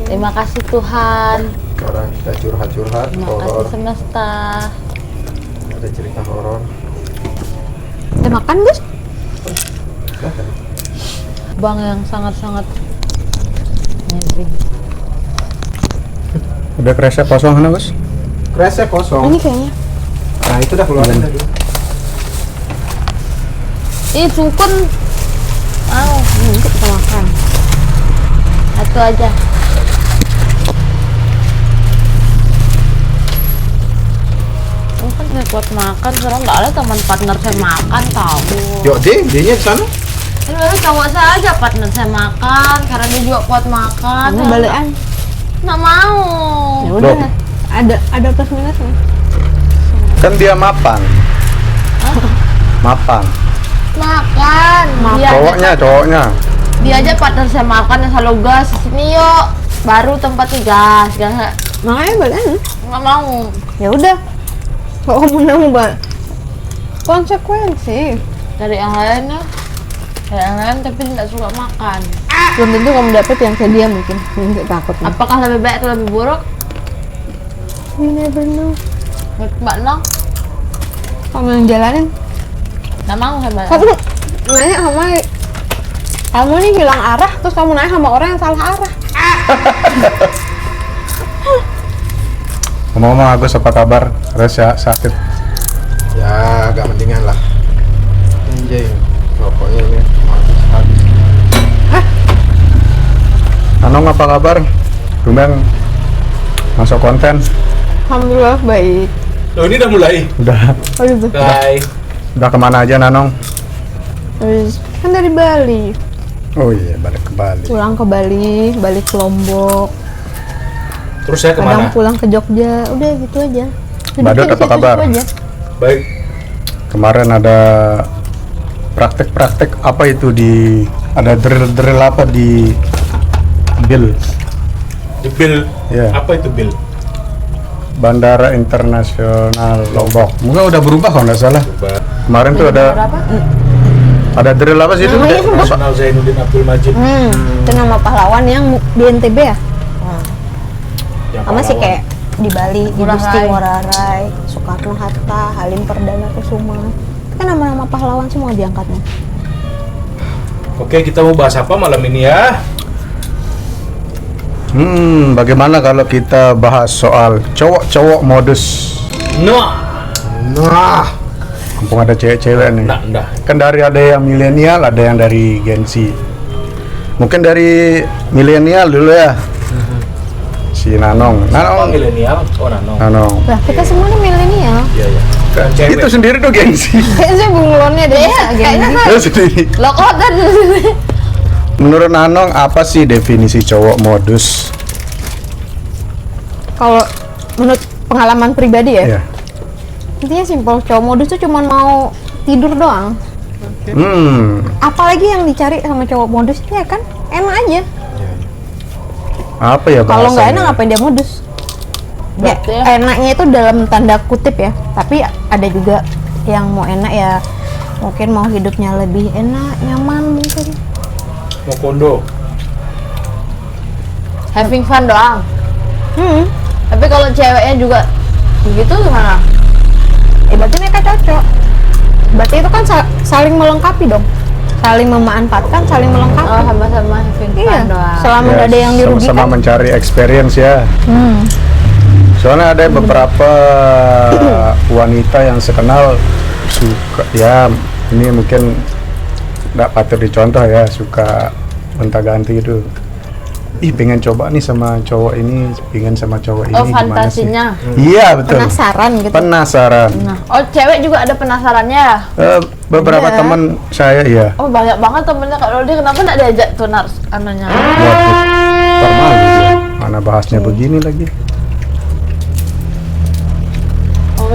Terima kasih Tuhan. Orang kita curhat-curhat Terima horor. kasih semesta. Ada cerita horor. Udah makan, Gus? Silahkan. Bang yang sangat-sangat nyebring. Udah kresek kosong kan, Gus? Kresek kosong. Ini kayaknya. Nah itu dah keluarin tadi. Ih, sukun. Mau, Nanti kita makan. satu aja. Aku kan nggak kuat makan, sekarang nggak ada teman partner saya makan tahu. Yuk dia di sana. Sebenarnya cowok saya aja partner saya makan, karena dia juga kuat makan. Kamu balikan. Nggak mau. Ya udah. Ada plus minusnya. Kan dia mapan. Mapan. Makan. Dia Cowoknya. Dia aja partner saya makan yang selalu gas. Sini yuk. Baru tempatnya gas. Makanya balikan. Nggak mau. Ya udah. Kok kamu nambah? Konsekuensi. Dari yang lain ya. Dari yang lain tapi tidak suka makan. Belum tentu kamu dapet yang kayak dia mungkin. Nanti takut. Apakah lebih baik atau lebih buruk? You never know. Mbak Nong, Kamu yang jalanin. nggak mau sama. Kamu nanya sama kamu nih hilang arah, terus kamu nanya sama orang yang salah arah. Ngomong-ngomong Agus, apa kabar? Rasa sakit? Ya agak mendingan lah. Anjay, rokoknya ini habis. Anong, apa kabar? Tumben masuk konten. Alhamdulillah baik. Loh ini udah mulai? Udah Oh gitu. Hai. udah kemana aja Nanong? Terus kan dari Bali. Oh iya, balik ke Bali. Pulang ke Bali, balik ke Lombok. Terus saya Kadang kemana? pulang ke Jogja. Udah gitu aja. Badut, Hidupnya apa di situ kabar? aja. Baik. Kemarin ada praktek-praktek apa itu ada drill apa di Bil Di Bil. Iya. Apa itu Bil? Bandara Internasional Lombok. Mungkin udah berubah kalau nggak salah. Coba. Kemarin tuh ada drill apa sih itu? Nasional Zainuddin Abdul Majid. Itu nama pahlawan yang di NTB ya? Yang Sama sih pahlawan. kayak di Bali, di Ngurah Gusti Rai. Ngurah Rai, Soekarno Hatta, Halim Perdana Kusuma. Itu kan nama-nama pahlawan semua diangkatnya. Oke, kita mau bahas apa malam ini ya? Bagaimana kalau kita bahas soal cowok-cowok modus? Nah, Mumpung ada cewek-cewek nih. Nah. Kan ada yang milenial, ada yang dari Gen Z. Mungkin dari milenial dulu ya. Si Nanong. Apa milenial? Oh, Nanong. Nanong. Lah kita semua nih milenial. Iya, iya. Kan cewek. Itu sendiri tuh Gen Z. Kayaknya bunglonnya deh. Kayaknya Itu sendiri. Lo kok kan? Menurut Nanong apa sih definisi cowok modus? kalau menurut pengalaman pribadi ya, Ya. intinya simpel, cowok modus tuh cuma mau tidur doang. Apalagi Apalagi yang dicari sama cowok modus itu ya kan enak aja. apa ya Kalau nggak bahasanya? enak ngapain dia modus? Ya, Berarti ya. enaknya itu dalam tanda kutip ya. Tapi ada juga yang mau enak ya, mungkin mau hidupnya lebih enak, nyaman mungkin. Mau kondo. Having fun doang. Tapi kalau ceweknya juga begitu gimana? Berarti mereka cocok. Berarti itu kan saling melengkapi dong. Saling memanfaatkan, saling melengkapi. Oh, sama-sama having fun Iya, doang. selama nggak ada yang Sama-sama dirugikan. mencari experience ya. Soalnya ada beberapa wanita yang sekenal suka, ya ini mungkin nggak patut dicontoh ya, suka gonta-ganti itu. Ih, pengen coba nih sama cowok ini, pengen sama cowok ini, Oh, gimana sih? fantasinya. Iya, betul. Penasaran gitu. Penasaran. Nah, oh cewek juga ada penasarannya ya? Beberapa Iya. teman saya, iya. Oh banyak banget temennya, kalau dia kenapa nggak diajak tunar anunya? Waduh, formal gitu ya. Mana bahasnya begini lagi. Oh,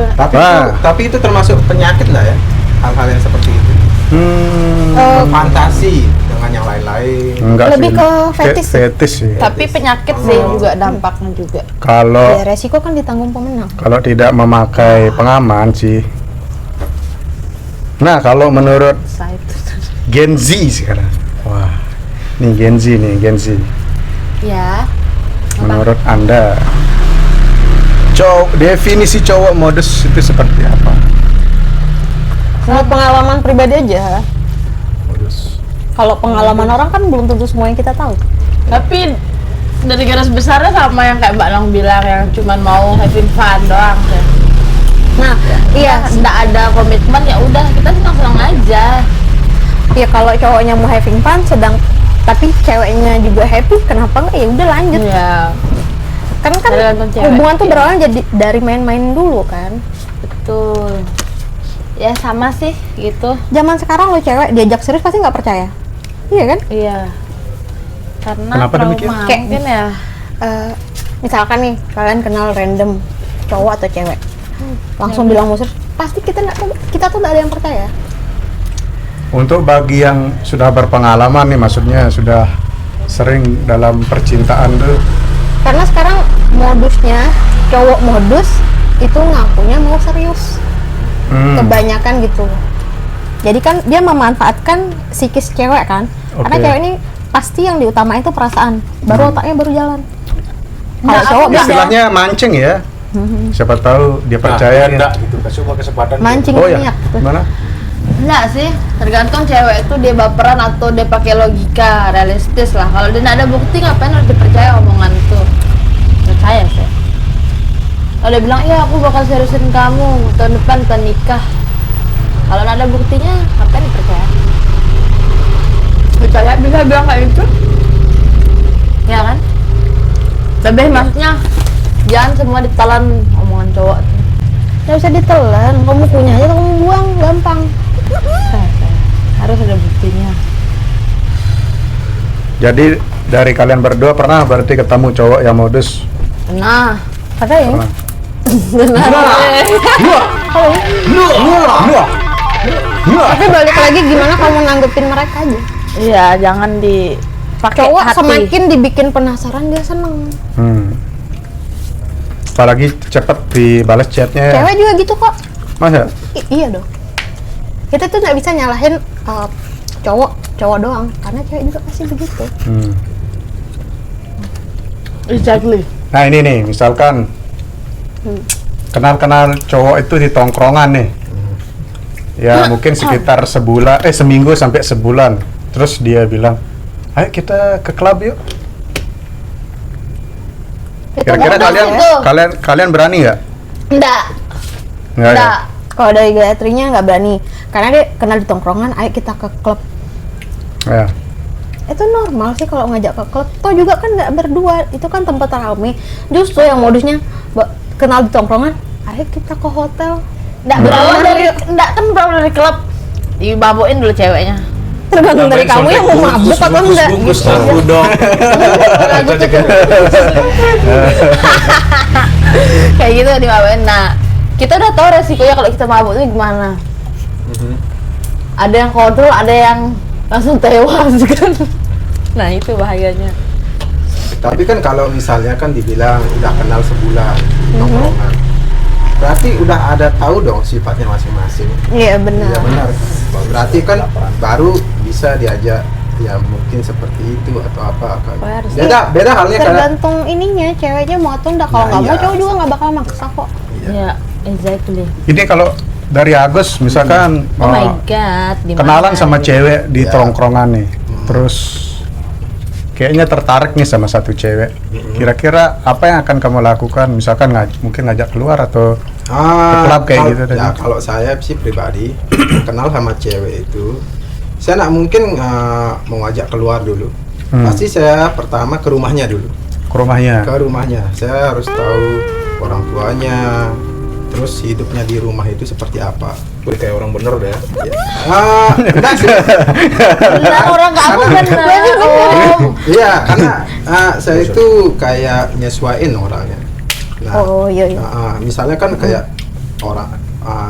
tapi itu termasuk penyakit lah ya. Hal-hal yang seperti itu. Hmm, Fantasi. jangan yang lain-lain. Enggak Lebih sih. ke fetis sih. Fetis sih. Tapi penyakit sih juga dampaknya juga. Kalau Ya resiko kan ditanggung pemenang. kalau tidak memakai pengaman sih. Nah, kalau menurut Gen Z sekarang. Wah. Nih Gen Z nih, Gen Z. Ya. Menurut Anda, definisi cowok modus itu seperti apa? Menurut pengalaman pribadi aja. Modus. Kalau pengalaman orang kan belum tentu semua yang kita tahu. Tapi dari garis besarnya sama yang kayak Mbak Nong bilang, yang cuman mau having fun doang sih. Nah, iya, Nggak ada komitmen, ya udah kita senang-senang aja. ya kalau cowoknya mau having fun tapi ceweknya juga happy, kenapa enggak? Ya udah lanjut. Iya. Kan Tergantung cewek. hubungan tuh Iya. berawal jadi dari main-main dulu kan. Betul. Ya sama sih gitu. Zaman sekarang lo cewek diajak serius pasti nggak percaya. Iya kan? Iya. Karena Kenapa demikian? trauma Kayak- mungkin ya. Misalkan nih kalian kenal random cowok atau cewek, langsung bilang mau serius, pasti kita tuh nggak ada yang percaya. Untuk bagi yang sudah berpengalaman nih, maksudnya sudah sering dalam percintaan tuh, Karena sekarang modusnya cowok modus itu ngakunya mau serius. Kebanyakan gitu. Jadi kan dia memanfaatkan psikis cewek kan. Karena Oke. cewek ini pasti yang diutamain itu perasaan, baru otaknya baru jalan. Kalau Nggak, cowok aku beda. istilahnya mancing ya. Siapa tahu dia percaya. enggak gitu, kasih gua kesempatan. Mancing Oh ya, minyak. gimana? Enggak sih, tergantung cewek itu dia baperan atau dia pakai logika realistis lah. Kalau dia nggak ada bukti, ngapain harus dipercaya omongan itu? Percaya sih. Kalau dia bilang, iya aku bakal seriusin kamu, tahun depan kita nikah. Kalau nggak ada buktinya, ngapain dipercaya? Percaya bisa bilang kayak gitu? Ya kan? Lebih maksudnya, jangan semua ditelan omongan cowok. Nggak usah ditelan, kamu punya aja kamu buang, gampang. Harus ada buktinya. Jadi dari kalian berdua pernah berarti ketemu cowok yang modus? Nah, Ada ya? Pernah. Tapi balik lagi gimana kamu nanggepin mereka aja. iya, jangan dipakai Cowok hati. semakin dibikin penasaran dia seneng. Apalagi cepet dibalas chatnya. Cewek juga gitu kok. Masa? Iya dong. Kita tuh nggak bisa nyalahin cowok doang, karena cewek juga pasti begitu. Exactly. Nah ini nih, misalkan kenal-kenal cowok itu di tongkrongan nih. Ya mungkin sekitar seminggu sampai sebulan. Terus dia bilang, ayo kita ke klub yuk. Itu Kira-kira modus ya. kalian berani nggak? Enggak. Nggak ya? Enggak. Kalau dari Gayatrinya nggak berani, karena dia kenal di tongkrongan, ayo kita ke klub. Ya. Itu normal sih kalau ngajak ke klub. Toh juga kan nggak berdua, itu kan tempat ramai. Justru yang modusnya kenal di tongkrongan, ayo kita ke hotel. Nggak Berawal berawal dari enggak kan berawal dari klub. Dibaboin dulu ceweknya. tergantung dari kamu yang mau mabuk atau enggak. Bungkus aku dong. Kayak gitu dibaboin. Nah, kita udah tahu resikonya kalau kita mabuk itu gimana. Ada yang kontrol, ada yang langsung tewas kan. Nah, itu bahayanya. Tapi kan kalau misalnya kan dibilang udah kenal sebulan tongkrongan, berarti udah ada tahu dong sifatnya masing-masing. Iya benar. Iya benar. Berarti kan baru bisa diajak ya mungkin seperti itu atau apa kan. Harus. Beda halnya karena Tergantung ininya, ceweknya mau atau enggak. Kalau Nah, nggak mau, iya. cowok juga nggak bakal maksa kok. Ya, exactly. Ini kalau dari Agus misalkan Oh my god, di kenalan mana sama gitu? cewek di Ya. tongkrongan nih, terus kayaknya tertarik nih sama satu cewek. Kira-kira apa yang akan kamu lakukan? Misalkan mungkin ngajak keluar atau klub kayak gitu tadi. Ya kalau saya sih pribadi kenal sama cewek itu, saya nak mungkin mau ajak keluar dulu. Pasti saya pertama ke rumahnya dulu. ke rumahnya? Ke rumahnya, saya harus tahu orang tuanya, terus hidupnya di rumah itu seperti apa. Gue kayak orang bener deh. Ya. Enggak sih. Benar, orang kamu benar. Oh. Iya, karena saya itu kayak nyesuaiin orangnya. Nah, Oh iya. misalnya kan kayak orang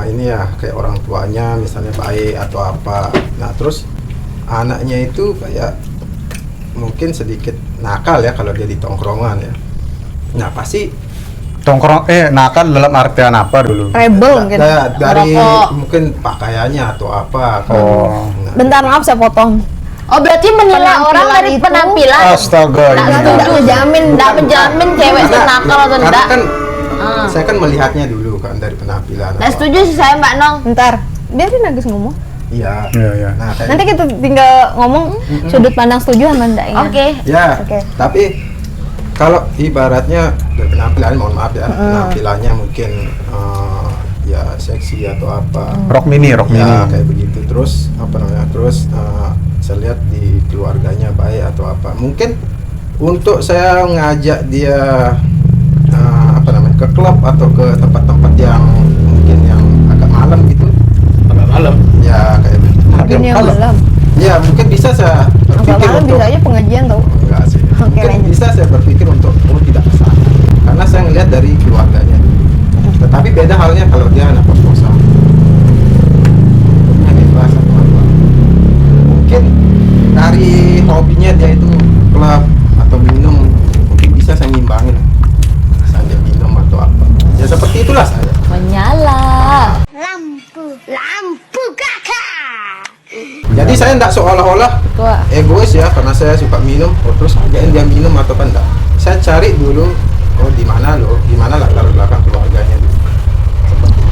ini ya kayak orang tuanya misalnya baik atau apa. Nah terus anaknya itu kayak mungkin sedikit nakal ya kalau dia di tongkrongan ya. Nah pasti nakal dalam artian apa dulu? Rebel mungkin. dari Merokok. mungkin pakaiannya atau apa kan. Oh. Nah, Bentar, maaf saya potong. Oh berarti menilai Penampilan orang dari itu- penampilan. Astaga, Nggak ini setuju. Nggak menjamin. Nggak menjamin cewek itu nakal atau karena enggak. kan Ah. saya kan melihatnya dulu kan dari penampilan. Nggak atau setuju sih saya Mbak Nong. Bentar, biarin Agus ngomong. Iya. Iya, iya. Nah, kayak Nanti kita tinggal ngomong sudut pandang setuju sama enggaknya. Oke. ya. Oke. Tapi kalau ibaratnya dari penampilan, mohon maaf ya, penampilannya mungkin ya seksi atau apa. Rok mini. Ya kayak begitu. Terus apa namanya? Terus saya lihat di keluarganya baik atau apa. Mungkin untuk saya ngajak dia apa namanya ke klub atau ke tempat-tempat yang mungkin yang agak malam gitu. Agak malam. Ya kayak begitu. Mungkin yang malam. Ya mungkin bisa saya Agak berpikir malam untuk bisa aja pengajian tau. enggak sih. Oke, Mungkin lanjut. bisa saya berpikir untuk tidak kesana. Karena saya ngelihat dari keluarganya. Tetapi beda halnya kalau dia anak kos-kosan. Hidupnya bebas atau apa. Mungkin dari hobinya dia itu klub atau minum, mungkin bisa saya ngimbangin. Misalnya minum atau apa. Ya seperti itulah saya. Menyala. Jadi saya tidak seolah-olah Tua. egois ya karena saya suka minum, terus ajain dia minum atau kan enggak. Saya cari dulu, di mana latar belakang keluarganya dulu. Seperti itu.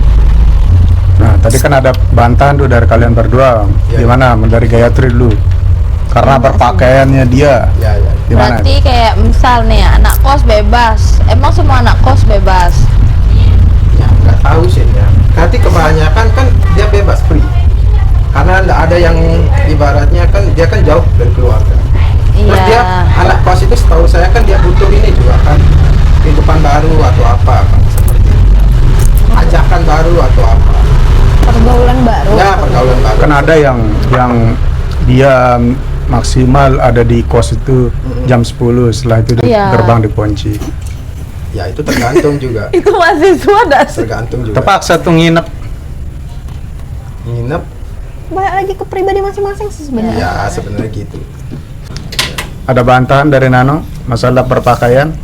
Nah, tadi kan ada bantahan tuh dari kalian berdua. Iya, Gimana? Dari Gayatri dulu. Karena berpakaiannya dia. Ya. Gimana? Berarti kayak misal nih ya, anak kos bebas. Emang semua anak kos bebas? Ya nggak tahu sih ya. Nanti kebanyakan kan dia bebas free. Karena nggak ada yang ibaratnya kan dia kan jauh dari keluarga. Terus Iya. dia anak kos itu setahu saya kan dia butuh ini juga kan kehidupan baru atau apa kan seperti itu. Ajakan baru atau apa. Pergaulan baru. Ya pergaulan baru. Kan ada yang dia maksimal ada di kos itu jam 10, setelah itu Iya. gerbang dikunci. Ya itu tergantung juga. Itu mahasiswa dah sih. Tergantung juga. Terpaksa tuh nginep. Nginep. Balik lagi ke pribadi masing-masing sih sebenarnya. Ya sebenarnya gitu. Ada bantahan dari Nano masalah berpakaian,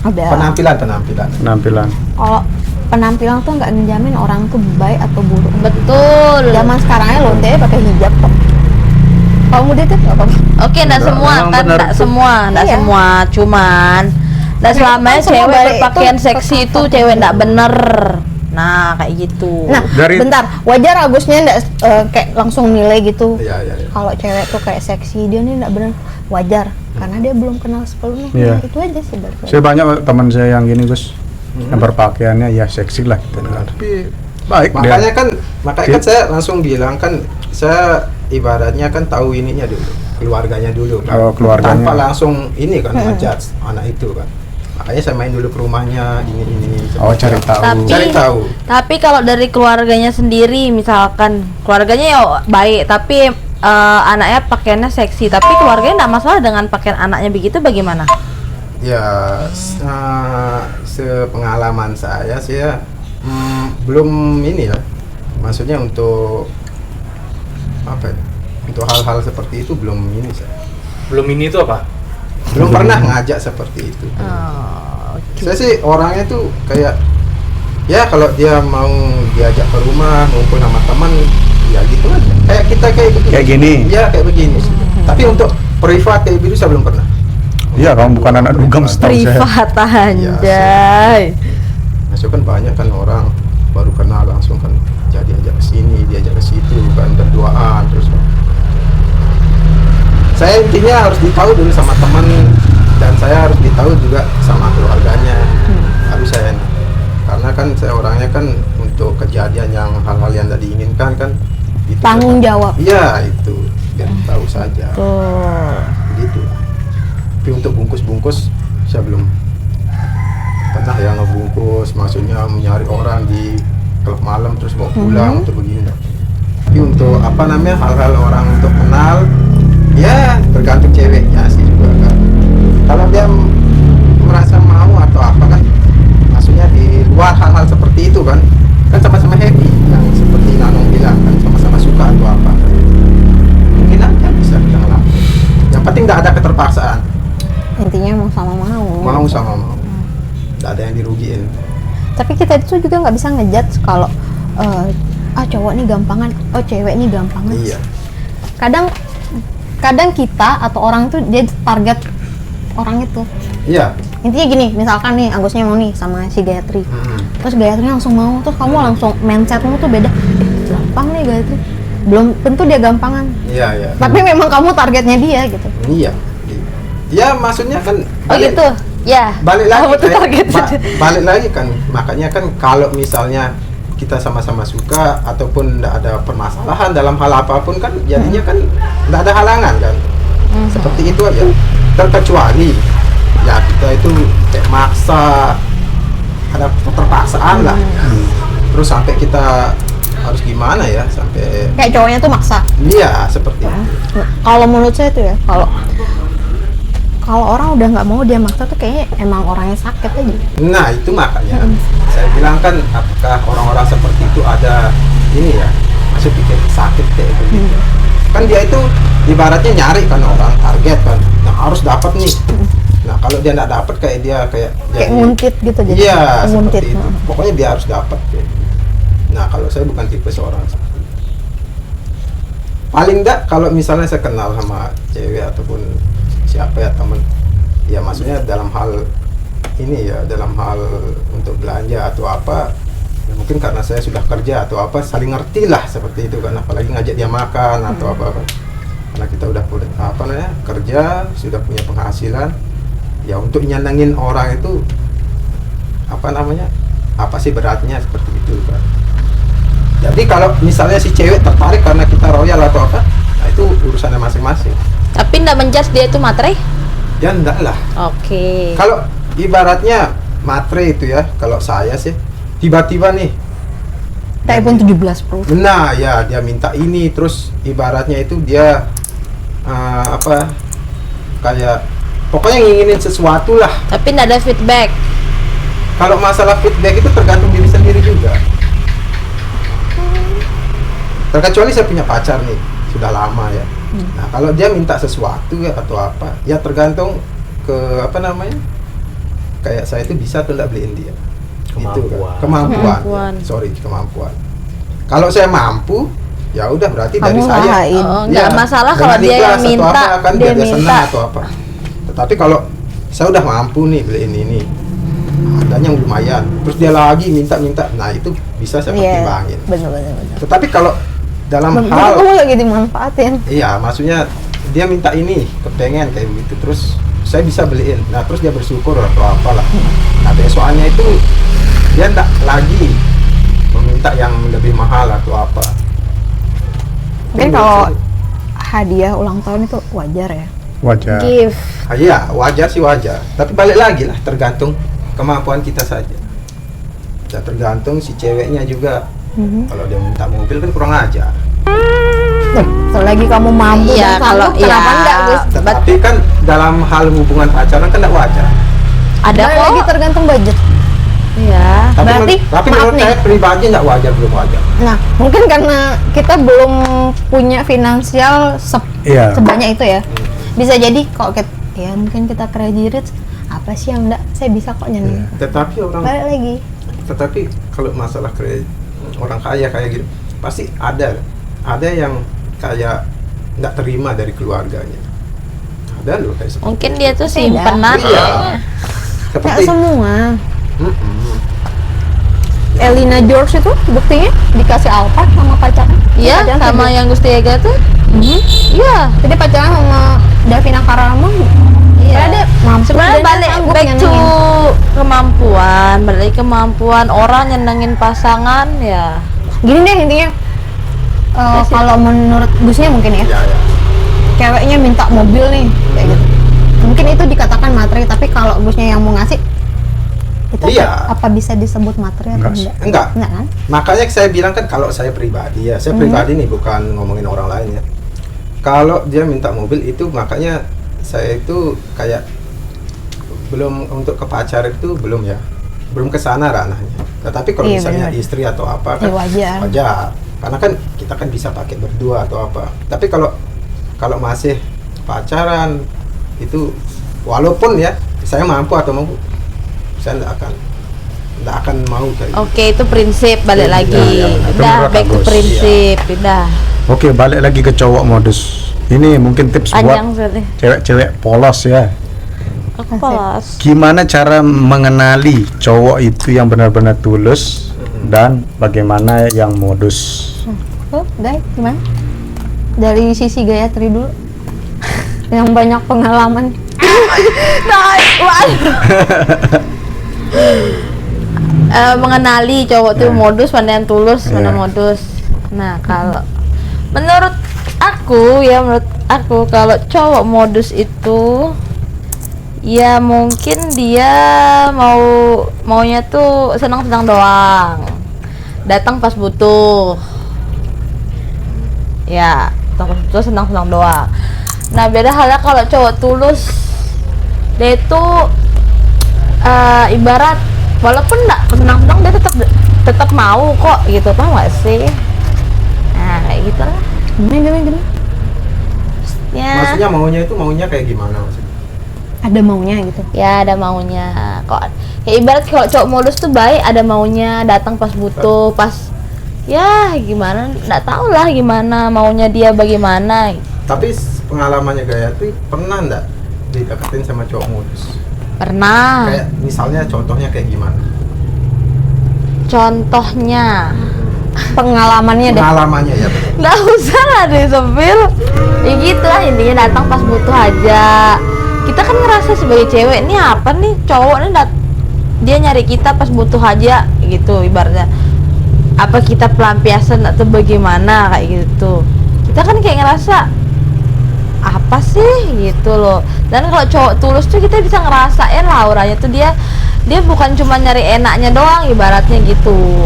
Ada. penampilan. Kalau penampilan tuh nggak menjamin orang tuh baik atau buruk. Betul. Zaman sekarangnya lonte pakai hijab kok. Kalau muda tuh nggak apa-apa. Oke, enggak Enggak, semua memang kan, benar enggak tuh. semua, enggak Iya. semua, cuman enggak Kan selamanya semua cewek balik berpakaian itu seksi ke itu kakak. cewek enggak bener. Nah, kayak gitu. Nah, Dari- bentar. Wajar Agusnya nggak kayak langsung nilai gitu. Ya. Kalau cewek tuh kayak seksi, dia nih nggak bener. Wajar, karena dia belum kenal sepenuhnya. Iya. Itu aja sih dari saya. Saya banyak teman saya yang gini, Gus. Yang berpakaiannya ya seksi lah gitu. Tapi baik Makanya dia. kan saya langsung bilang kan saya ibaratnya kan tahu ininya dulu, keluarganya dulu kan. Oh, keluarganya. Tanpa langsung ini kan ngejudge anak itu kan. Makanya saya main dulu ke rumahnya ini. Oh, cari tahu. Cari tahu. Tapi kalau dari keluarganya sendiri, misalkan keluarganya ya baik, tapi anaknya pakaiannya seksi, tapi keluarganya enggak masalah dengan pakaian anaknya begitu, bagaimana? Ya sepengalaman saya sih ya belum ini ya. Maksudnya untuk apa ya? Untuk hal-hal seperti itu belum ini saya. Belum ini itu apa? Belum pernah ngajak seperti itu. Oh, oke. Saya sih orangnya tuh kayak ya kalau dia mau diajak ke rumah ngumpul sama teman ya gitu aja. Kayak kita kayak begini. Kayak gini. Ya kayak begini. Tapi untuk privat kayak begitu saya belum pernah. Iya, kamu bukan anak dugem setahu saya. Privat anjay. Masuk kan banyak kan orang baru kenal langsung kan jadi ajak ke sini, diajak ke situ kan berduaan terus. Saya intinya harus ditahu dulu sama teman dan saya harus ditahu juga sama keluarganya. Harus saya karena kan saya orangnya kan untuk kejadian yang hal-hal yang tidak diinginkan kan itu Tanggung jawab. Iya itu biar tahu saja. Tuh. Gitu. Tapi untuk bungkus-bungkus saya belum pernah yang ngebungkus, maksudnya mencari orang di klub malam terus bawa pulang untuk begini. Tapi untuk apa namanya hal-hal orang untuk kenal, ya tergantung ceweknya sih juga kan. Kalau dia merasa mau atau apa kan, maksudnya di luar hal-hal seperti itu kan sama-sama happy, yang seperti Nanong bilang kan sama-sama suka atau apa. Mungkin aja nggak ada keterpaksaan. Intinya mau sama mau. Mau sama mau. Nggak ada yang dirugiin. Tapi kita itu juga nggak bisa ngejudge kalau cowok nih gampangan, cewek nih gampangan. Iya. Kadang kita atau orang itu dia target orang itu. Iya. Intinya gini, misalkan nih Agusnya mau nih sama si Gayatri, terus Gayatri langsung mau, terus kamu langsung mindsetmu tuh beda. Gampang nih Gayatri, belum tentu dia gampangan. Iya, iya. Tapi memang kamu targetnya dia gitu. Iya. Ya maksudnya kan gitu. Ya. balik lagi Kamu tuh kayak- target. balik lagi kan, makanya kan kalau misalnya kita sama-sama suka ataupun tidak ada permasalahan dalam hal apapun kan jadinya kan tidak ada halangan kan. Seperti itu aja. Terkecuali ya kita itu kayak maksa, ada keterpaksaan lah. Terus sampai kita harus gimana ya, sampai Kayak cowoknya tuh maksa. iya seperti itu. Nah, kalau menurut saya tuh ya, kalau orang udah nggak mau dia maksa tuh kayaknya emang orangnya sakit aja. Nah itu makanya saya bilang kan, apakah orang-orang seperti itu ada ini ya, masih bikin sakit kayak begitu. Kan dia itu ibaratnya nyari kan orang target kan, nah harus dapat nih. Nah kalau dia nggak dapat kayak dia kayak Nguntit gitu jadi. iya nguntit. seperti itu. Pokoknya dia harus dapat. Kayak gitu. Nah kalau saya bukan tipe seorang seperti itu. Paling enggak kalau misalnya saya kenal sama cewek ataupun siapa ya temen, ya maksudnya dalam hal ini ya, dalam hal untuk belanja atau apa ya, mungkin karena saya sudah kerja atau apa, saling ngerti lah seperti itu kan, apalagi ngajak dia makan atau apa, karena kita udah apa namanya kerja, sudah punya penghasilan ya, untuk nyenengin orang itu apa namanya, apa sih beratnya seperti itu kan. Jadi kalau misalnya si cewek tertarik karena kita royal atau apa, nah itu urusannya masing-masing. Tapi nggak menjudge dia itu matre? Ya enggak lah. Oke. Kalau ibaratnya matre itu ya, kalau saya sih tiba-tiba nih iPhone 17 Pro. nah ya dia minta ini, terus ibaratnya itu dia apa kayak pokoknya nginginin sesuatu lah. Tapi nggak ada feedback. Kalau masalah feedback itu tergantung diri sendiri juga. Terkecuali saya punya pacar nih, sudah lama ya. Nah kalau dia minta sesuatu ya atau apa, ya tergantung ke apa namanya, kayak saya itu bisa atau tidak beliin dia. Itu kan. Kemampuan. Ya, sorry, kemampuan. Kalau saya mampu, ya udah berarti dari Kamu saya. usahain. Nggak masalah kalau dengan dia yang ikhlas atau minta, apa, kan, dia biar minta. senang atau apa. Tetapi kalau saya udah mampu nih beliin ini, harganya lumayan, terus dia lagi minta-minta, nah itu bisa saya pertimbangin. Bener. Tetapi kalau dalam Kamu hal lagi dimanfaatin. iya, maksudnya dia minta ini, kepengen kayak begitu, terus saya bisa beliin, nah terus dia bersyukur atau apalah. Nah besokannya itu dia enggak lagi meminta yang lebih mahal atau apa. Mungkin kalau hadiah ulang tahun itu wajar ya. Wajar. Gift. Iya, wajar sih wajar. Tapi balik lagi lah, tergantung kemampuan kita saja. Ya, tergantung si ceweknya juga. Kalau dia minta mobil kan kurang ajar. Selagi kamu mampu Iya, dan kalau sanggup, kenapa iya. enggak, Gus? Tetapi kan dalam hal hubungan pacaran kan tidak wajar. Ada Balik lagi kok. tergantung budget. Iya. Tapi, Berarti, tapi maaf menurut nih. saya pribadi tidak wajar, belum wajar. Nah, mungkin karena kita belum punya finansial Iya. sebanyak itu ya. Bisa jadi kok ya mungkin kita crazy rich, apa sih yang enggak saya bisa kok nyenengin. Tetapi orang, Balik lagi. tetapi kalau masalah orang kaya kayak gitu, pasti ada yang kayak nggak terima dari keluarganya. Ada loh kayak seperti Mungkin itu. dia tuh simpenan Iya. kayaknya. Enggak Seperti semua. Mm-mm. Elina George itu buktinya dikasih Alphard sama pacarnya. Iya, Pacaran sama dia. yang Gusti Ega tuh. Iya. Jadi pacaran sama Davina Karamo. Iya. Dia mampu. Sebenarnya dan dia balik sanggup back to nyenengin. kemampuan, balik kemampuan orang nyenengin pasangan ya. Gini deh intinya. Kalau menurut Gusnya mungkin ya, Iya, ya. ceweknya minta mobil nih, kayak gitu. Mungkin itu dikatakan materi, tapi kalau Gusnya yang mau ngasih, itu Iya. apa bisa disebut materi atau Enggak. enggak? Enggak. Enggak kan? Makanya saya bilang kan kalau saya pribadi ya, saya pribadi nih bukan ngomongin orang lain ya. Kalau dia minta mobil itu makanya saya itu kayak belum untuk ke pacar itu belum ya, belum ke sana ranahnya. Tetapi kalau Iya, misalnya benar. istri atau apa kan Ya, wajar. wajar. Karena kan kita kan bisa pakai berdua atau apa. Tapi kalau masih pacaran itu, walaupun ya saya mampu atau mau, saya nggak akan mau kayak gitu. Oke, itu prinsip balik Iya, lagi. iya, itu Udah menurut back to Agus. prinsip, udah. Oke, balik lagi ke cowok modus. Ini mungkin tips Panjang buat sekali. cewek-cewek polos ya. Kelas. Gimana cara mengenali cowok itu yang benar-benar tulus dan bagaimana yang modus? Oh, guys, gimana? Dari sisi Gayatri dulu. Yang banyak pengalaman. Mengenali cowok tuh Nah. modus, mana yang tulus, mana Iya. modus. Nah, kalau menurut aku kalau cowok modus itu ya mungkin dia maunya tuh senang-senang doang, datang pas butuh, ya datang pas butuh, senang-senang doang. Nah, beda halnya kalau cowok tulus, dia itu ibarat walaupun enggak senang-senang dia tetap mau kok gitu, paham gak sih? Nah, kayak gitu lah Gimana? ya. Maksudnya maunya kayak gimana maksudnya? Ada maunya gitu. Ya ada maunya kok. Ya ibarat kalau cowok modus tuh baik, ada maunya, datang pas butuh, pas ya gimana, nggak tahu lah gimana maunya dia bagaimana. Tapi pengalamannya Gayatri pernah nggak dideketin sama cowok modus? Pernah. Kayak misalnya contohnya kayak gimana? Contohnya Pengalamannya deh. Pengalamannya ya. nggak usah lah disepil. Ya gitu lah, intinya datang pas butuh aja. Kita kan ngerasa sebagai cewek, ini apa nih cowok nih dia nyari kita pas butuh aja gitu ibaratnya. Apa kita pelampiasan atau bagaimana kayak gitu. Kita kan kayak ngerasa apa sih gitu loh. Dan kalau cowok tulus tuh kita bisa ngerasain lah auranya tuh, dia bukan cuma nyari enaknya doang ibaratnya gitu.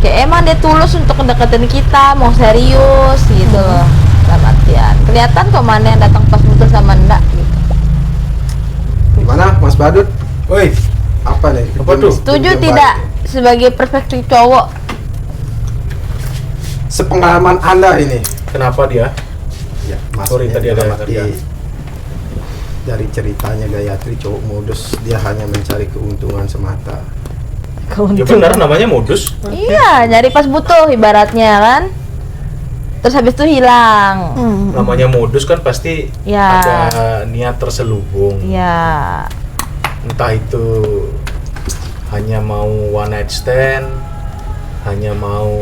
Kayak emang dia tulus untuk ngedeketin kita, mau serius gitu loh. Dalam artian kelihatan kok mana yang datang pas butuh sama enggak gitu. Gimana Mas Badut? Woi, Apa nih? Apa tuh? Setuju Tim tidak baik. sebagai perspektif cowok? Sepengalaman Anda ini. kenapa dia? Ya, Sorry, tadi ada dalam arti kerjaan. dari ceritanya Gayatri cowok modus, dia hanya mencari keuntungan semata. Ya benar, namanya modus. Iya, nyari pas butuh ibaratnya kan. Terus habis itu hilang. Namanya modus kan pasti Ya. ada niat terselubung. Ya. Entah itu hanya mau one night stand, hanya mau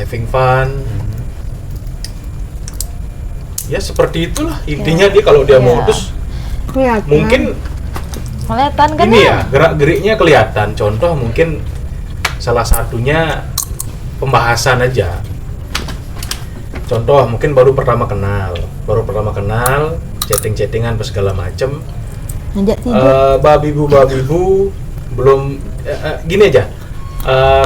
having fun. Ya seperti itulah intinya, dia kalau dia Ya. modus Kelihatan. mungkin Kelihatan kan ini ya? ya gerak-geriknya kelihatan. Contoh mungkin salah satunya pembahasan aja. Contoh mungkin baru pertama kenal, chatting-chattingan apa segala macem. Ngajak tidur. Babi-bu belum gini aja.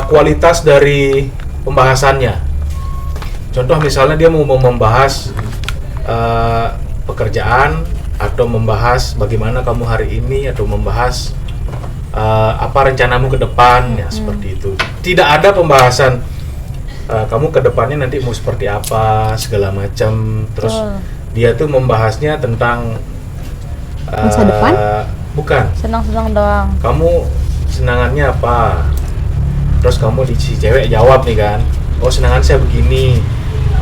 Kualitas dari pembahasannya. Contoh misalnya dia mau membahas pekerjaan, atau membahas bagaimana kamu hari ini, atau membahas apa rencanamu ke depan, ya seperti itu. Tidak ada pembahasan kamu ke depannya nanti mau seperti apa segala macam. Terus dia tuh membahasnya tentang Masa depan? Bukan. Senang-senang doang. Kamu senangannya apa? Terus kamu si cewek jawab nih kan, oh senangan saya begini,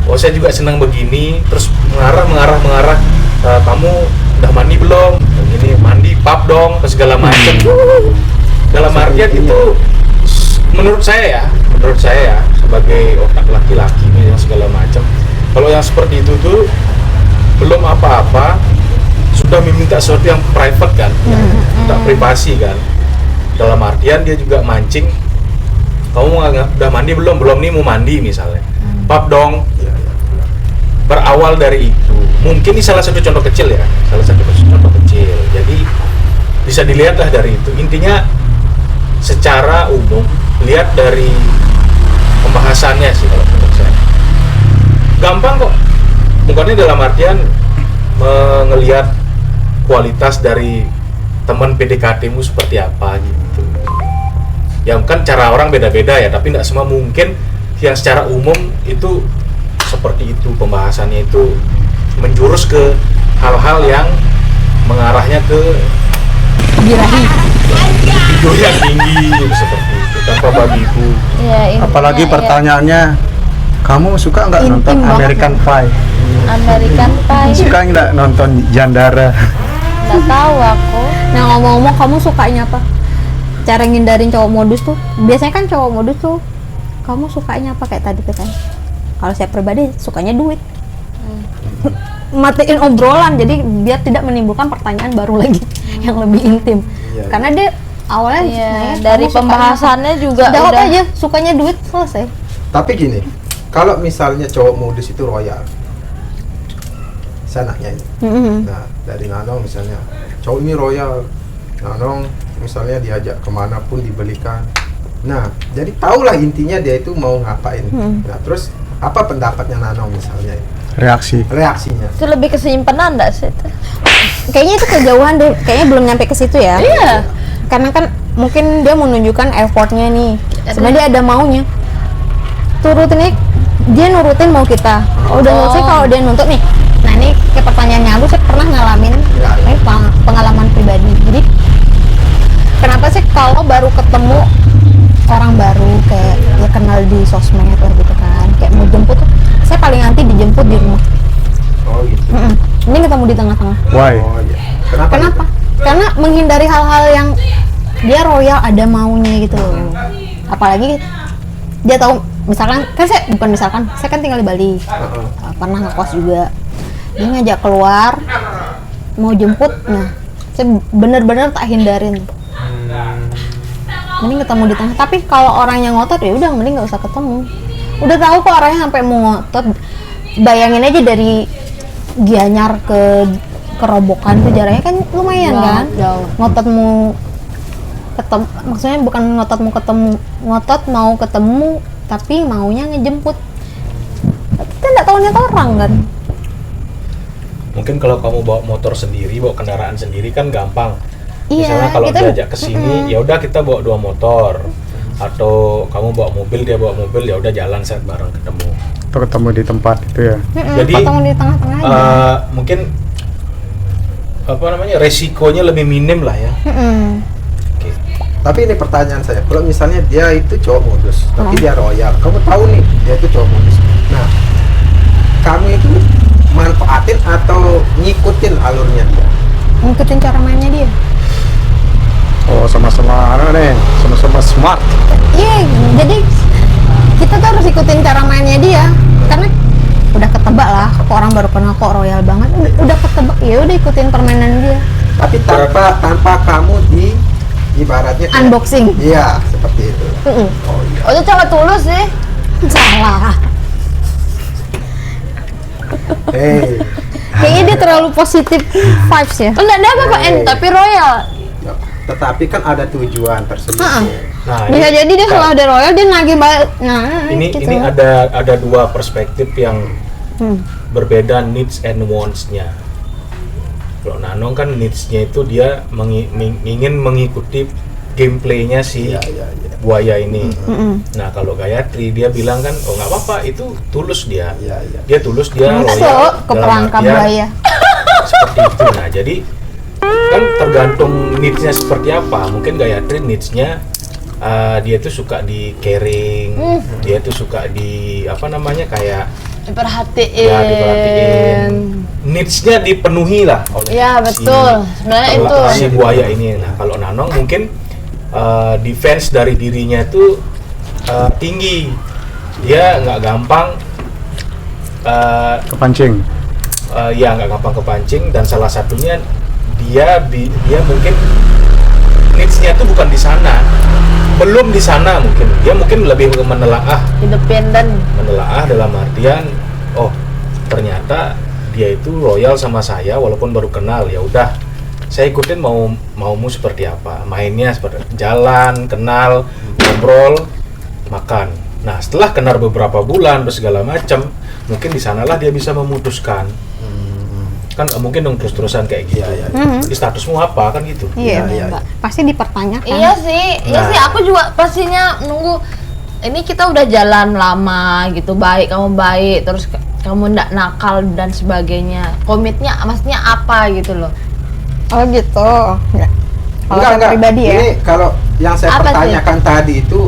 oh saya juga senang begini. Terus mengarah, kamu udah mandi belum? Ini mandi, pap dong, apa segala macam. Dalam artian itu menurut saya ya sebagai otak laki-laki nih yang segala macam, kalau yang seperti itu tuh belum apa-apa sudah meminta sesuatu yang private kan, tak privasi kan. Dalam artian dia juga mancing, kamu udah mandi belum nih mau mandi misalnya, pap dong. Berawal dari itu, mungkin ini salah satu contoh kecil ya, jadi bisa dilihat lah dari itu. Intinya secara umum lihat dari pembahasannya sih kalau menurut saya. Gampang kok, bukannya dalam artian melihat kualitas dari teman PDKT-mu seperti apa gitu. Ya kan cara orang beda-beda ya, tapi nggak semua mungkin yang secara umum itu seperti itu, pembahasannya itu menjurus ke hal-hal yang mengarahnya ke Birahi. ego yang tinggi seperti itu tanpa babi ibu. Iya, intinya Apalagi ya, pertanyaannya, kamu suka nggak Intim nonton banget. American Pie? American Pie. Suka nggak nonton Jandara? Nggak tahu aku. Nah, ngomong-ngomong, kamu sukanya apa? Cara ngindarin cowok modus tuh, biasanya kan cowok modus tuh, kamu sukanya apa kayak tadi katanya? Kalau saya pribadi sukanya duit. Matiin obrolan, jadi biar tidak menimbulkan pertanyaan baru lagi yang lebih intim. Iya, Karena dia awalnya Iya, sebenarnya dari kamu sukanya pembahasannya apa? juga Jawab udah. aja, sukanya duit, selesai. Tapi gini, kalau misalnya cowok modus itu royal, saya nanya ini. Nah, dari Nanong misalnya, cowok ini royal, Nanong misalnya diajak kemana pun dibelikan. Nah, jadi tahulah intinya dia itu mau ngapain. Nah, terus apa pendapatnya Nanong misalnya? Reaksi. Reaksinya? Itu lebih kesimpenan enggak sih? Kayaknya itu kejauhan deh, kayaknya belum nyampe ke situ ya. Iya. Karena kan mungkin dia menunjukkan effortnya nih. Sebenarnya dia ada maunya. Turutin nih, dia nurutin mau kita. Udah Oh. selesai kalau dia nuntut nih. Nah ini kayak pertanyaannya aku, saya pernah ngalamin Ya, ya. ini pengalaman pribadi. Jadi kenapa sih kalau baru ketemu orang baru kayak ya kenal di sosmed atau gitu kan, kayak mau jemput tuh, saya paling anti dijemput di rumah. Oh gitu. Ini ketemu di tengah-tengah. Why? Oh iya. Kenapa? Kenapa? Karena menghindari hal-hal yang dia royal ada maunya gitu loh. Apalagi dia tahu, misalkan kan saya kan tinggal di Bali. Pernah ngekos juga. Dia ngajak keluar mau jemput, nah saya bener-bener tak hindarin. Mending ketemu di tengah. Tapi kalau orangnya ngotot ya udah mending nggak usah ketemu. Udah tahu kok orangnya sampai mau ngotot. Bayangin aja dari Gianyar ke Kerobokan tuh jaraknya kan lumayan kan. Jauh. Ngotot mau ketemu, maksudnya bukan ngotot mau ketemu, ngotot mau ketemu tapi maunya ngejemput. Kita nggak tahu niat orang kan. Mungkin kalau kamu bawa motor sendiri, bawa kendaraan sendiri kan gampang. Iya, Misalnya kalau kita- diajak ke sini, ya udah kita bawa 2 motor. Atau kamu bawa mobil, dia bawa mobil, ya udah jalan set bareng ketemu. Atau ketemu di tempat itu ya. Jadi, ketemu di tengah-tengah aja. Mungkin apa namanya, resikonya lebih minim lah ya. Oke. Tapi ini pertanyaan saya, kalau misalnya dia itu cowok modus, tapi dia royal, kamu tahu nih dia itu cowok modus. Nah, kamu itu manfaatin atau ngikutin alurnya dia? Ngikutin cara mainnya dia. Oh, sama-sama nih, sama-sama smart. Iya, jadi kita tuh harus ikutin cara mainnya dia. Karena udah ketebak lah, kok orang baru kenal kok royal banget. Udah ketebak, ya udah ikutin permainan dia. Tapi tanpa kamu ibaratnya kayak- Unboxing. Iya, seperti itu. Oh iya. Oh, itu cowok tulus sih. Salah. Hey, Kayaknya dia terlalu positif vibes ya. Enggak ada apa-apa, tapi royal. ya, tetapi kan ada tujuan tersebut. Nah, Bisa ini- jadi dia Kak, kalau ada royal dia nagih balik. Nah, ini gitu. ini ada 2 perspektif yang berbeda, needs and wants-nya. Kalau Nanong kan needs-nya itu dia ingin mengikuti gameplaynya si Iya, iya, iya. buaya ini. Nah, kalau Gayatri dia bilang kan, oh nggak apa-apa, itu tulus dia. Iya, iya. Dia tulus, dia Masuk loyal, ke dalam perangkap artian buaya. seperti itu. Nah, jadi kan tergantung needs-nya seperti apa. Mungkin Gayatri needs-nya dia tuh suka di caring, dia tuh suka di apa namanya, kayak Diperhatiin. ya diperhatiin, needs-nya dipenuhi lah oleh Iya, betul. Sebenarnya itu. si buaya ini. Nah, kalau Nanong mungkin defense dari dirinya itu tinggi, dia nggak gampang Kepancing. ya nggak gampang kepancing, dan salah satunya dia mungkin needs-nya tuh bukan di sana, belum di sana, mungkin lebih menelaah Independen. dalam artian, oh ternyata dia itu loyal sama saya walaupun baru kenal, ya udah saya ikutin maumu seperti apa, mainnya seperti jalan, kenal, ngobrol, makan. Nah, setelah kenal beberapa bulan terus segala macam, mungkin di sanalah dia bisa memutuskan. Kan nggak mungkin dong terus-terusan kayak gitu. Iya, Di statusmu apa kan gitu. Iya, Iya, Mbak. Pasti dipertanyakan. Iya sih, iya Nah. sih. Aku juga pastinya nunggu. Ini kita udah jalan lama gitu, baik, kamu baik, terus kamu nggak nakal dan sebagainya. Komitnya maksudnya apa gitu loh. Oh gitu. Enggak. Kalau Enggak, saya enggak. pribadi ya. Ini kalau yang saya Apa sih? pertanyakan tadi itu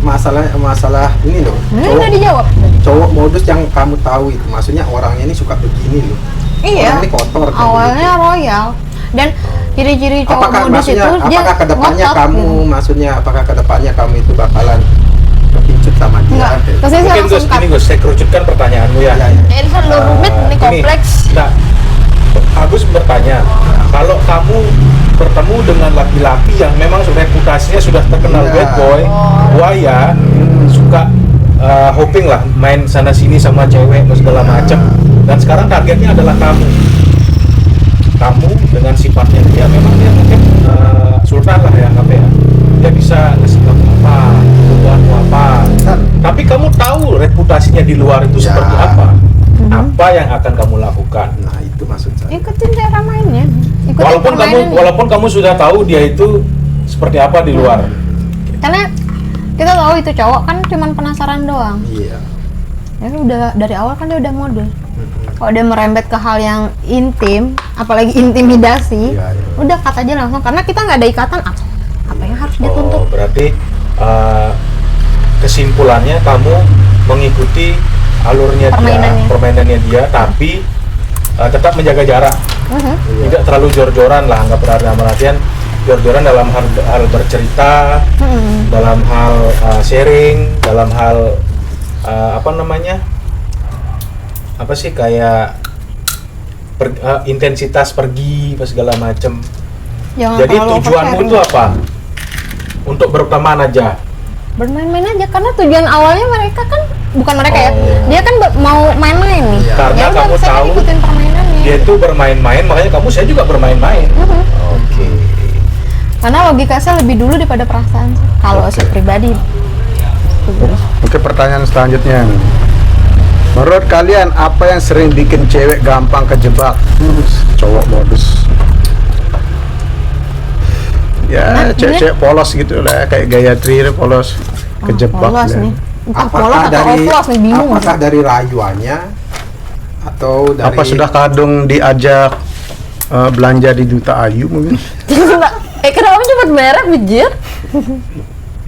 masalah ini loh. Udah dijawab. Cowok modus yang kamu tahu itu, maksudnya orangnya ini suka begini loh. Iya. Orang ini kotor. kayak Awalnya begitu. royal dan ciri-ciri cowok Apakah modus maksudnya, itu dia apakah kedepannya ngotot kamu, gitu. maksudnya apakah kedepannya kamu itu bakalan kepincut sama dia? Enggak. Kayak Terus saya Mungkin langsung Gus, cut. ini Gus, saya kerucutkan pertanyaanmu ya. Ya, ya. Ini kan lo rumit nih, Gini, kompleks. Nah, Agus bertanya, kalau kamu bertemu dengan laki-laki yang memang reputasinya sudah terkenal Iya. bad boy, buaya, suka hopping lah, main sana sini sama cewek segala macam, dan sekarang targetnya adalah kamu dengan sifatnya dia memang dia mungkin sultan lah ya, apa ya, dia bisa ngasih kamu apa, kebutuhanmu apa, tapi kamu tahu reputasinya di luar itu Ya. seperti apa yang akan kamu lakukan? Nah itu maksud saya. Ikutin cara mainnya. Ikutin permainannya. Walaupun kamu sudah tahu dia itu seperti apa di luar. Karena kita tahu itu cowok kan cuman penasaran doang. Iya. Ya udah dari awal kan dia udah modus. Kalau dia merembet ke hal yang intim, apalagi intimidasi, Iya, iya. udah cut aja langsung. Karena kita nggak ada ikatan apa yang harus dia Oh, tuntut. berarti kesimpulannya kamu mengikuti alurnya permainannya dia, tapi tetap menjaga jarak. Tidak terlalu jor-joran lah, anggap dalam artian jor-joran dalam hal bercerita, dalam hal sharing, dalam hal apa sih kayak intensitas pergi segala macem. Jangan Jadi terlalu tujuanmu oversharing. itu apa? Untuk berteman aja. Bermain-main aja karena tujuan awalnya mereka kan bukan mereka ya. Oh. Dia kan mau main-main nih. Iya. Karena Ya udah, kamu saya tahu ikutin permainannya. Dia itu bermain-main, makanya saya juga bermain-main. Oke. Karena logika saya lebih dulu daripada perasaan saya. Kalau saya pribadi. Oke, pertanyaan selanjutnya. Menurut kalian apa yang sering bikin cewek gampang kejebak? Cowok modus. Ya, cewek-cewek polos gitu lah, kayak Gayatri itu polos, kejebak. Polos ya. nih. Entah polos atau oplos nih, bingung. apakah dari rayuannya atau dari Apa sudah kadung diajak belanja di Duta Ayu mungkin? Kenapa cepet merek, bijir?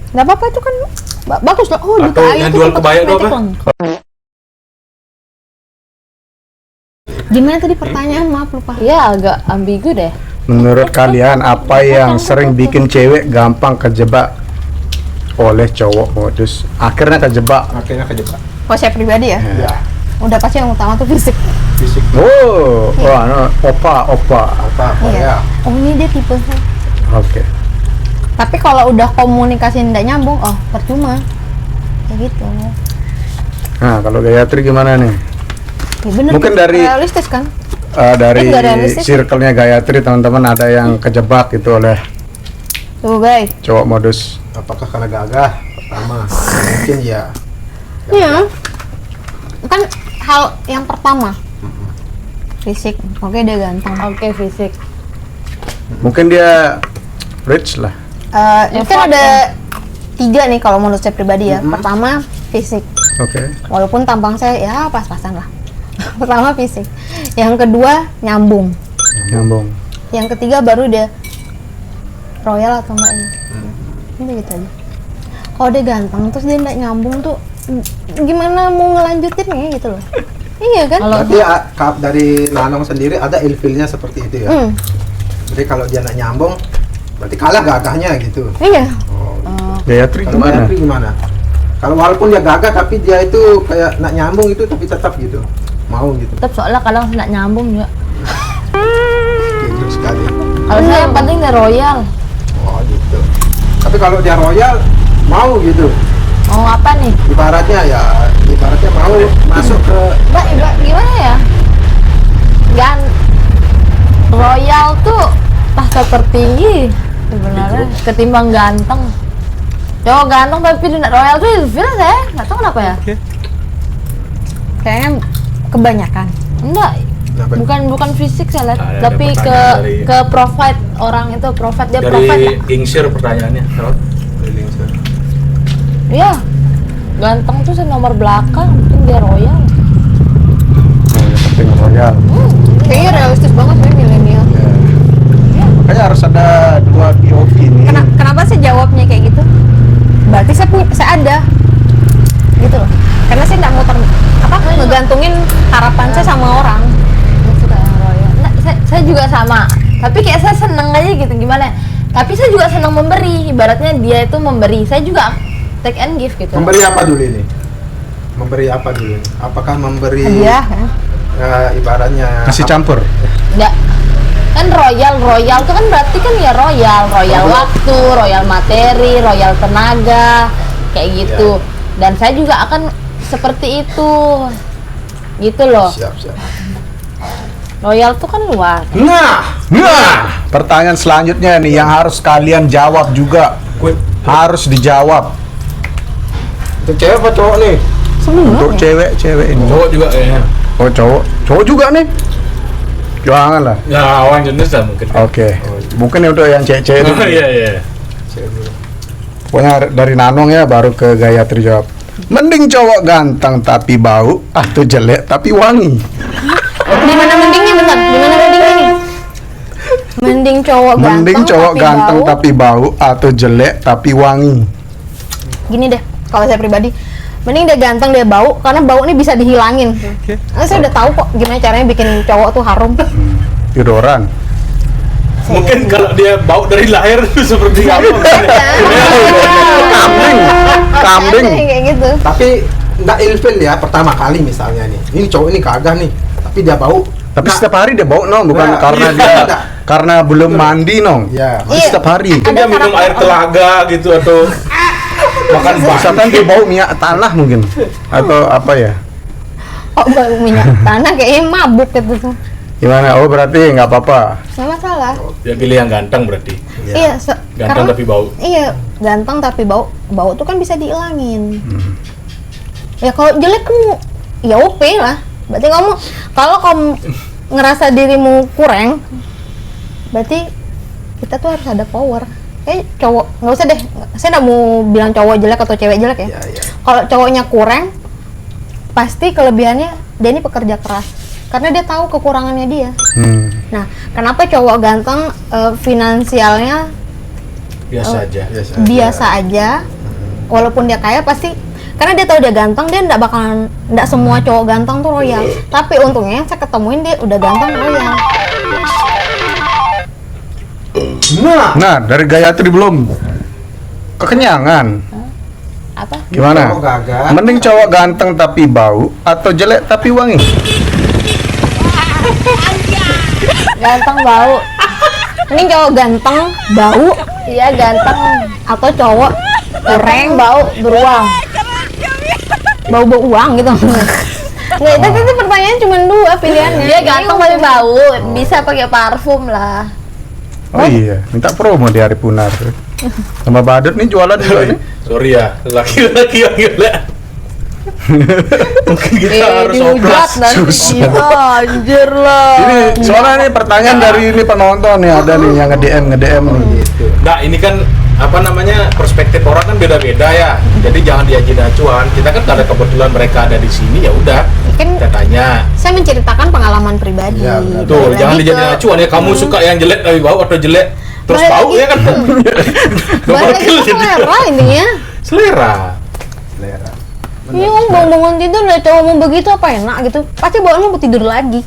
Nggak apa-apa itu kan bagus loh. Oh, Atau Duta Ayu yang tuh jual dapat kebaya itu kosmetik apa? loh. Gimana tadi pertanyaan? Maaf lupa. Iya, agak ambigu deh. Menurut kalian apa yang sering bikin cewek gampang kejebak oleh cowok modus? Akhirnya kejebak. akhirnya kejebak? Kalau saya pribadi ya, Ya, udah pasti yang utama tuh fisik. fisik Oh, opa. apa ya? Oh ini dia tipe saya. Oke. Tapi kalau udah komunikasi tidak nyambung, oh percuma. Kayak gitu. Nah, kalau Gayatri gimana nih? Ya bener, Mungkin dari- realistis kan? Dari nggak realistis. circle-nya Gayatri, teman-teman ada yang kejebak gitu oleh Tuh guys. cowok modus. Apakah karena gagah pertama? Mungkin ya. Iya. Kan hal yang pertama. Fisik. Oke dia ganteng. Oke, fisik. Mungkin dia rich lah. Ini kan ada 3 nih kalau menurut saya pribadi ya. Pertama fisik. Oke. Walaupun tampang saya ya pas-pasan lah. Pertama fisik. Yang kedua nyambung. Nyambung. Yang ketiga baru dia royal atau enggak ya. Udah gitu aja. Kalau dia ganteng terus dia enggak nyambung tuh gimana mau ngelanjutinnya gitu loh. Iya kan? Berarti dari Nanong sendiri ada ilfilnya seperti itu ya. Jadi kalau dia nak nyambung, berarti kalah gagahnya gitu. Iya. Gayatri Kalau gimana? Gayatri gimana? Kalau walaupun dia gagah tapi dia itu kayak nak nyambung itu tapi tetap gitu. Mau gitu. Tetap soalnya kadang nggak nyambung juga. Jujur sekali. Kalau saya yang penting dia royal. Oh gitu. Tapi kalau dia royal mau gitu. Mau apa nih? Ibaratnya mau masuk ke Mbak, gimana ya? Royal tuh tahta tertinggi sebenarnya ketimbang ganteng. Cowok ganteng tapi tidak royal tuh ilfil saya nggak tahu kenapa ya. Kayaknya kebanyakan. Enggak, Kenapa? bukan fisik saya lihat, Ada tapi pertanyaan dari- ke provide orang itu provide dia Dari provide. Gingsir pertanyaannya. Terus? Iya, ganteng tuh nomor belakang, mungkin dia royal. royal. Kayaknya realistis banget ya milenial. Ya. Makanya harus ada dua POV nih. Kenapa saya jawabnya kayak gitu? Berarti saya ada gitu loh. Karena saya nggak mau ngegantungin harapan saya sama orang. Suka yang royal. Nah, saya juga sama. Tapi kayak saya seneng aja gitu, gimana? Tapi saya juga seneng memberi. Ibaratnya dia itu memberi, saya juga take and give gitu. Memberi apa dulu ini? Memberi apa dulu ini? Apakah memberi Hadiah kan? ibaratnya Nasi campur. Enggak. Kan royal tuh kan berarti kan ya royal waktu, royal materi, royal tenaga, kayak gitu. Dan saya juga akan seperti itu. Gitu loh. Siap. Royal tuh kan luas. Nah, pertanyaan selanjutnya nih yang harus kalian jawab juga. Harus dijawab. Untuk cewek apa cowok nih? Untuk cewek ini. Cowok juga kayaknya. Oh, cowok juga nih. Jangan lah. Ya, lawan jenis lah mungkin. Oke. Mungkin untuk yang cewek-cewek Oh dulu. iya. Cewek dulu. Pokoknya dari Nanong ya baru ke Gayatri jawab. Mending cowok ganteng tapi bau atau jelek tapi wangi. Di mana mendingnya bentar? Di mana mendingnya nih? Mending cowok ganteng. Mending cowok tapi ganteng bau. tapi bau atau jelek tapi wangi. Gini deh, kalau saya pribadi, mending dia ganteng dia bau, karena bau ini bisa dihilangin. Karena saya udah tahu kok gimana caranya bikin cowok tuh harum. Deodoran. Mungkin kalau dia bau dari lahir itu seperti apa? Kambing. Ada yang kayak gitu. Tapi nggak ilfil ya pertama kali misalnya nih. Ini cowok ini kagak nih, tapi dia bau. Tapi Nah, setiap hari dia bau nong, bukan Nah, karena iya. dia karena belum mandi nong. Ya. Tapi Iya. setiap hari. Mungkin dia minum air telaga gitu atau makan Misalkan dia bau minyak tanah mungkin atau apa ya? Kok bau minyak tanah kayaknya mabuk gitu tuh. Gimana? Oh berarti nggak apa-apa. Nggak masalah. Dia pilih yang ganteng berarti. Iya, Ganteng tapi bau. Iya, ganteng tapi bau. Bau tuh kan bisa dihilangin. Ya kalau jelek kamu ya OP lah. Berarti kalau kamu ngerasa dirimu kurang, berarti kita tuh harus ada power. Cowok nggak usah deh. Saya nggak mau bilang cowok jelek atau cewek jelek ya. Ya. Kalau cowoknya kurang, pasti kelebihannya dia ini pekerja keras. Karena dia tahu kekurangannya dia. Nah, kenapa cowok ganteng finansialnya Biasa aja. biasa aja, walaupun dia kaya pasti karena dia tahu dia ganteng, dia nggak semua cowok ganteng tuh royal. Tapi untungnya saya ketemuin dia udah ganteng royal. Nah dari Gayatri belum kekenyangan. Apa? Gimana? Cowok gagah. Mending cowok ganteng tapi bau atau jelek tapi wangi? Ganteng bau. Ini cowok ganteng, bau, Iya ganteng. atau cowok Kurang bau beruang. bau-bau uang gitu. Nggak, itu pertanyaan cuma dua pilihannya. Dia ganteng tapi bau. Bisa pakai parfum lah. Oh iya, minta promo di hari Punar. Sama Badut nih jualan juga nih. Sorry ya, laki-laki yang gila. Mungkin kita harus dihujat oplas. nanti. Susah. Iya, anjir lah. Ini soalnya nih pertanyaan dari ini penonton nih ada nih yang nge-DM nih. Nah, ini kan apa namanya perspektif orang kan beda-beda ya. Jadi jangan diajuin acuan. Kita kan karena kebetulan mereka ada di sini ya udah. Kan Kita tanya. saya menceritakan pengalaman pribadi. Iya, benar. Tuh, Balik jangan lagi dijadiin ke- acuan ya. Kamu suka yang jelek tapi bau atau jelek terus Balik bau lagi- ya kan? Balik lagi ke selera intinya. Selera. Selera. Iya, bangun tidur lah cowok mau begitu apa enak gitu. Pasti bawaannya mau tidur lagi.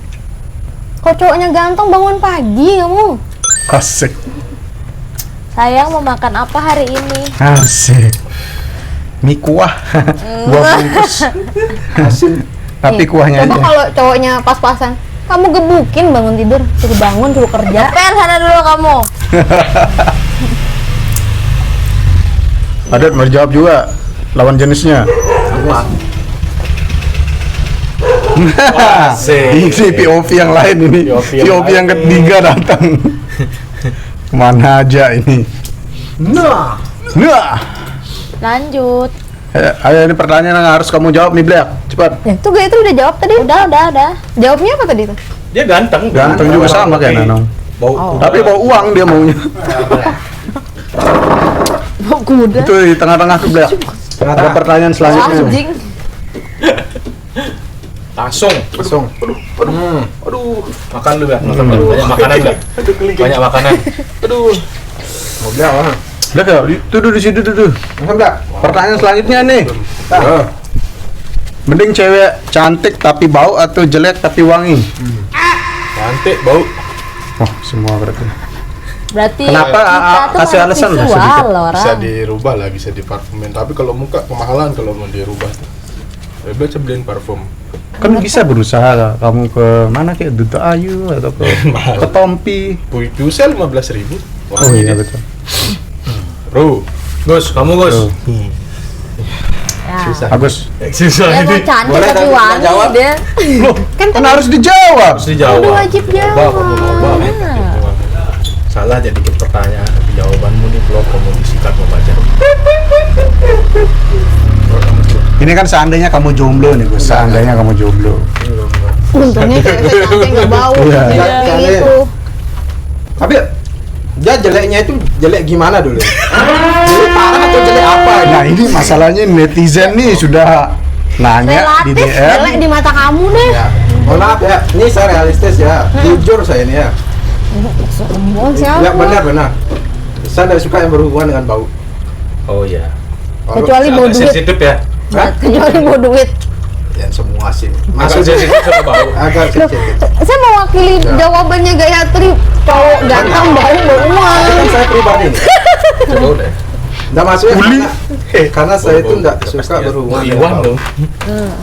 Kalau cowoknya ganteng bangun pagi kamu. Asik. Sayang mau makan apa hari ini? Asik. Mie kuah. Dua bungkus. Tapi kuahnya Coba aja. kalau cowoknya pas-pasan, kamu gebukin bangun tidur, suruh bangun, suruh kerja. Per sana dulu kamu. Badut mau jawab juga lawan jenisnya. Asik. Ini POV yang lain ini. POV yang ketiga datang. Kemana aja ini? Nah. Lanjut. Ayo ini pertanyaan yang harus kamu jawab nih Black. Cepat. Ya, itu gue itu udah jawab tadi. Udah. Jawabnya apa tadi tuh? Dia ganteng. Ganteng juga sama kayak Nanong. Bau. Tapi bawa uang dia maunya. Kuda. Itu di tengah-tengah tuh Black. Ada pertanyaan selanjutnya. Anjing. Langsung. Langsung. Aduh, makan lu ya, makan lu. Banyak makanan nggak? Banyak makanan. Aduh. Mau beli apa? Udah kak, tuh di situ tuh. Makan nggak? Pertanyaan selanjutnya nih. Ah. Mending cewek cantik tapi bau atau jelek tapi wangi? Cantik, bau. Oh, semua berarti. Berarti Kenapa? kita tuh Kasih makhluk alasan lah visual sedikit. orang. Bisa dirubah lah, bisa diparfumin. Tapi kalau muka kemahalan kalau mau dirubah. Lebih baca beliin parfum. Kan bisa berusaha lah. Kamu ke mana kayak Duta Ayu atau ke Tompi. Pusel 15.000. Oh iya betul. Bro, Gus, kamu Gus. Tuh. Ya. susah. Bagus. Susah Dia mau ini. cantik Boleh, tapi tapi wangi nggak jawab. dia. Kan harus dijawab. Harus dijawab. Udah wajib jawab. Kamu jawab. Salah jadi pertanyaan. Jawabanmu nih kalau kamu disikat membaca. Ini kan seandainya kamu jomblo nih Gus. Seandainya kamu jomblo. Untungnya cewek cantik nggak bau. Iya. Kayak gitu. Tapi dia jeleknya itu jelek gimana dulu? Jelek parah atau jelek apa? Nah ini masalahnya netizen nih sudah nanya di Relatif DM. jelek di mata kamu deh. Ya, mohon maaf ya, ini saya realistis ya, jujur saya ini ya. Sombong siapa? Ya benar. Saya tidak suka yang berhubungan dengan bau. Oh iya. Kalau- Kecuali mau Agak duit. sensitif ya. Hah? Kecuali mau duit. Ya semua sih. Agak Maksudnya sensitif sama bau. agak sensitif. Saya mewakili Ya. jawabannya Gayatri. Cowok ganteng bau beruang. Itu kan saya pribadi. Coba udah. Nggak maksudnya karena saya itu nggak Bau suka kepastian. berhubungan Bau dengan Iwan bau. dong.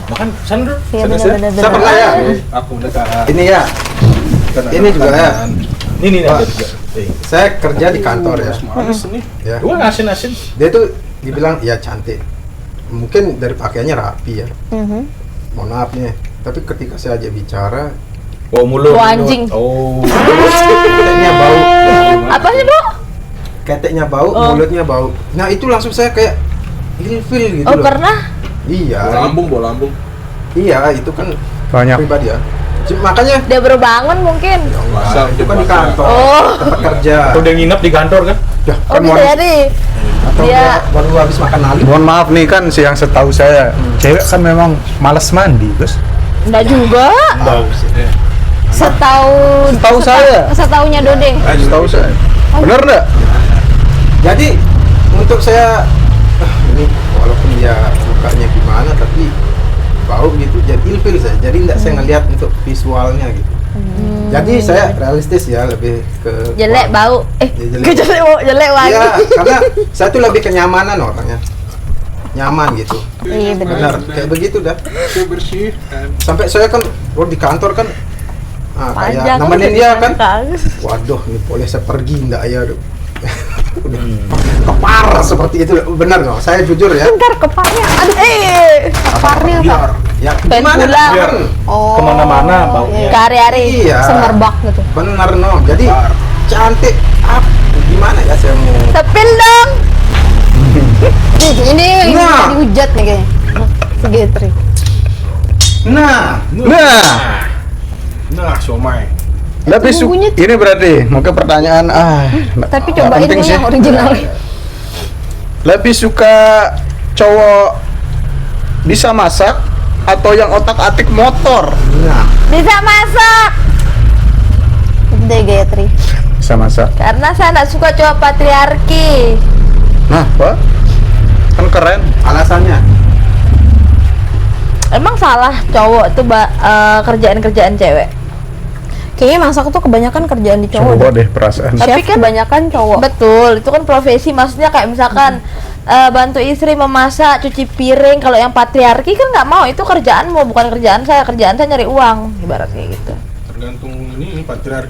Makan Sandro. Iya Saya pernah ya. Aku dekat. Ini ya. Ini juga ya. Ini Pak. ada juga. Saya kerja di kantor ya. Manis nih. Ya. Dua asin-asin. Dia tuh dibilang ya cantik. Mungkin dari pakaiannya rapi ya. Mohon maaf nih. Tapi ketika saya aja bicara, Bau mulut. Bau anjing. Oh. keteknya bau. Apa sih, Bu? Keteknya bau, Oh. mulutnya bau. Nah itu langsung saya kayak ilfil gitu Oh, loh. pernah? Iya, Bawa lambung. iya itu kan Banyak. pribadi ya. Makanya Dia baru bangun mungkin. wah, itu kan di kantor, Oh. tempat kerja. Atau dia nginep di kantor kan? Ya, Oh, kan bisa mau- jadi. atau dia- dia baru habis makan nali. Mohon maaf nih kan yang setahu saya, cewek kan memang malas mandi, Gus. Enggak juga. Bau. Setahu saya. Setaunya Dode. Setahu saya. Bener nggak? Jadi untuk saya ini walaupun dia mukanya gimana tapi bau gitu jadi ilfil saya. Jadi enggak saya ngelihat untuk visualnya gitu. Jadi saya realistis ya lebih ke Jelek bau. Ya, jelek. Jelek bau, jelek wangi. Iya, karena saya tuh lebih kenyamanan orangnya. Nyaman gitu. Iya Benar, kayak begitu dah. Bersih. Sampai saya kan di kantor kan Panjang kayak nemenin dia kan. Kang. Waduh, ini boleh saya pergi enggak ya? Udah kepar seperti itu. Benar nggak? Saya jujur ya. Bentar keparnya. Aduh, keparnya apa? Biar ya Pengen gimana pulang. biar Oh. Kemana-mana bau. iya. Hari-hari. iya Semerbak gitu. benar no jadi cantik gimana ya saya mau Sepil dong. Ini Nah. dihujat nih kayaknya. Si Gayatri. nah Nah, somai. Tapi Bumbunya ini berarti mungkin pertanyaan Tapi nggak cobain penting dulu sih. yang original. Lebih suka cowok bisa masak atau yang otak-atik motor? nah Bisa masak. Itu deh Gayatri. Bisa masak. Karena saya nggak suka cowok patriarki. Nah, Pak. Kan keren. alasannya Emang salah cowok tuh kerjaan-kerjaan cewek. Kayaknya masak tuh kebanyakan kerjaan di cowok. Coba deh. deh perasaan. Tapi Chef kan- kebanyakan cowok. Betul, itu kan profesi. Maksudnya kayak misalkan bantu istri memasak, cuci piring. Kalau yang patriarki kan nggak mau, itu kerjaanmu, bukan kerjaan saya. Kerjaan saya nyari uang, ibarat kayak gitu. Tergantung ini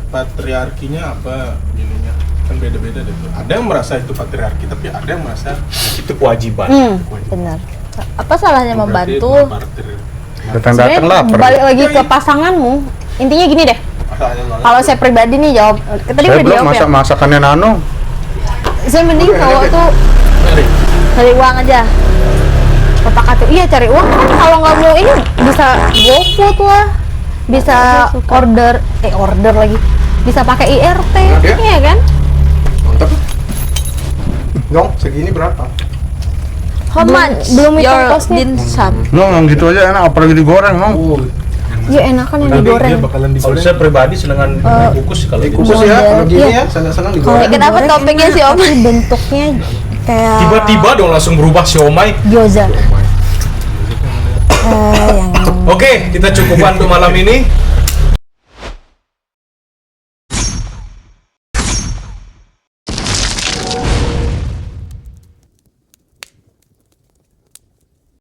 patriarkinya apa ininya. Kan beda-beda deh. Ada yang merasa itu patriarki, tapi ada yang merasa Itu kewajiban. Benar. Apa salahnya berarti membantu? Datang-datang Sebenarnya lapar. balik lagi ke pasanganmu. Intinya gini deh. Kalau saya pribadi nih jawab. Tadi Saya udah belum dijawab ya. masak-masakannya Nano. Saya mending cowok tuh Cari uang aja. kata iya cari uang kan kalau nggak mau ini bisa GoFood lah, bisa order lagi, bisa pakai IRT, Oke. iya kan? mantap dong segini berapa How much? belum hitung your kosnya. dimsum? Yang gitu aja enak, apalagi digoreng, Mang. Ya enakan yang Nanti digoreng. dia bakalan Kalau digoreng. saya pribadi senangan dikukus kalau Dikukus gitu. ya, kalau gini Iya. ya, senang-senang Kalau digoreng. Kenapa digoreng topiknya enak, si Om? tapi bentuknya kayak Tiba-tiba dong langsung berubah siomay. gyoza. Yang Oke, kita cukupkan untuk malam ini.